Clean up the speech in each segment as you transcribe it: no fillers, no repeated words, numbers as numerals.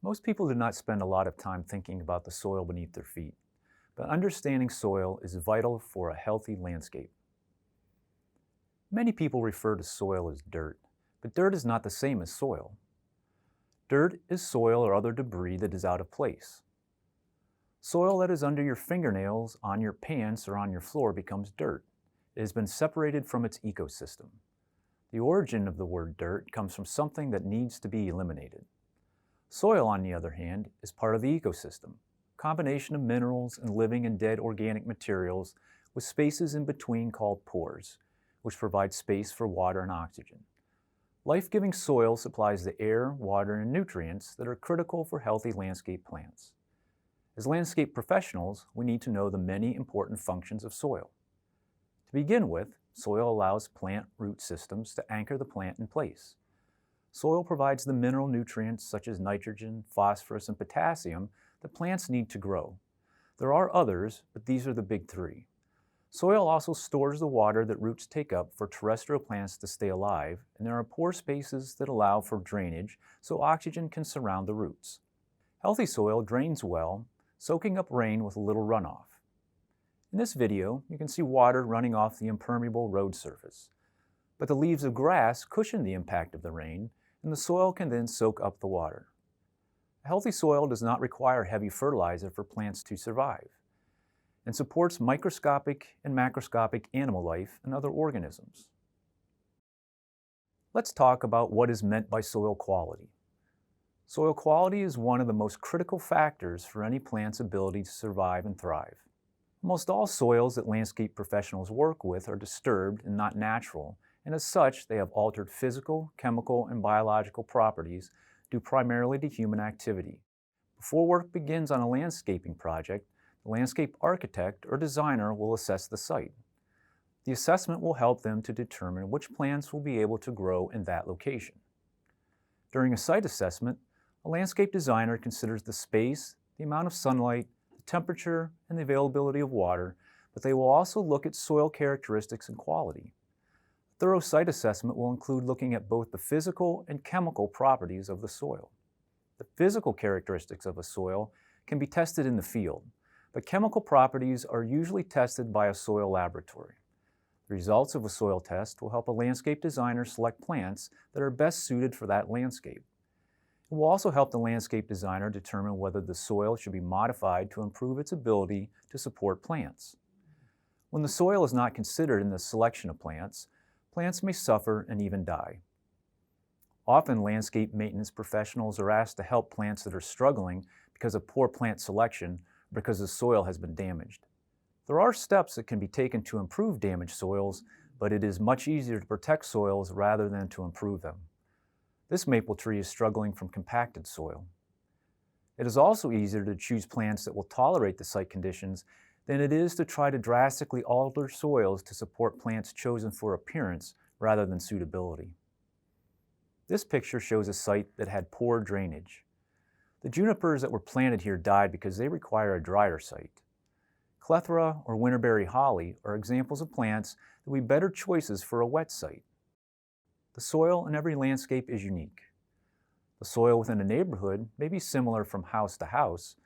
Most people do not spend a lot of time thinking about the soil beneath their feet, but understanding soil is vital for a healthy landscape. Many people refer to soil as dirt, but dirt is not the same as soil. Dirt is soil or other debris that is out of place. Soil that is under your fingernails, on your pants, or on your floor becomes dirt. It has been separated from its ecosystem. The origin of the word dirt comes from something that needs to be eliminated. Soil, on the other hand, is part of the ecosystem, a combination of minerals and living and dead organic materials with spaces in between called pores, which provide space for water and oxygen. Life-giving soil supplies the air, water, and nutrients that are critical for healthy landscape plants. As landscape professionals, we need to know the many important functions of soil. To begin with, soil allows plant root systems to anchor the plant in place. Soil provides the mineral nutrients such as nitrogen, phosphorus, and potassium that plants need to grow. There are others, but these are the big three. Soil also stores the water that roots take up for terrestrial plants to stay alive, and there are pore spaces that allow for drainage so oxygen can surround the roots. Healthy soil drains well, soaking up rain with little runoff. In this video, you can see water running off the impermeable road surface, but the leaves of grass cushion the impact of the rain, and the soil can then soak up the water. A healthy soil does not require heavy fertilizer for plants to survive, and supports microscopic and macroscopic animal life and other organisms. Let's talk about what is meant by soil quality. Soil quality is one of the most critical factors for any plant's ability to survive and thrive. Almost all soils that landscape professionals work with are disturbed and not natural, and as such, they have altered physical, chemical, and biological properties due primarily to human activity. Before work begins on a landscaping project, the landscape architect or designer will assess the site. The assessment will help them to determine which plants will be able to grow in that location. During a site assessment, a landscape designer considers the space, the amount of sunlight, the temperature, and the availability of water, but they will also look at soil characteristics and quality. A thorough site assessment will include looking at both the physical and chemical properties of the soil. The physical characteristics of a soil can be tested in the field, but chemical properties are usually tested by a soil laboratory. The results of a soil test will help a landscape designer select plants that are best suited for that landscape. It will also help the landscape designer determine whether the soil should be modified to improve its ability to support plants. When the soil is not considered in the selection of plants, plants may suffer and even die. Often, landscape maintenance professionals are asked to help plants that are struggling because of poor plant selection or because the soil has been damaged. There are steps that can be taken to improve damaged soils, but it is much easier to protect soils rather than to improve them. This maple tree is struggling from compacted soil. It is also easier to choose plants that will tolerate the site conditions than it is to try to drastically alter soils to support plants chosen for appearance rather than suitability. This picture shows a site that had poor drainage. The junipers that were planted here died because they require a drier site. Clethra or winterberry holly are examples of plants that would be better choices for a wet site. The soil in every landscape is unique. The soil within a neighborhood may be similar from house to house,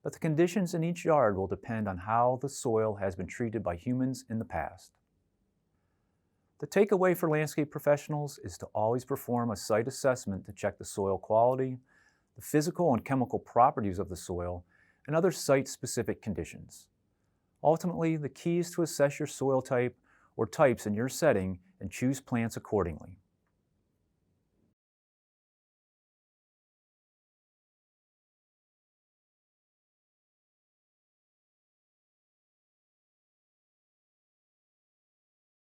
but the conditions in each yard will depend on how the soil has been treated by humans in the past. The takeaway for landscape professionals is to always perform a site assessment to check the soil quality, the physical and chemical properties of the soil, and other site-specific conditions. Ultimately, the key is to assess your soil type or types in your setting and choose plants accordingly.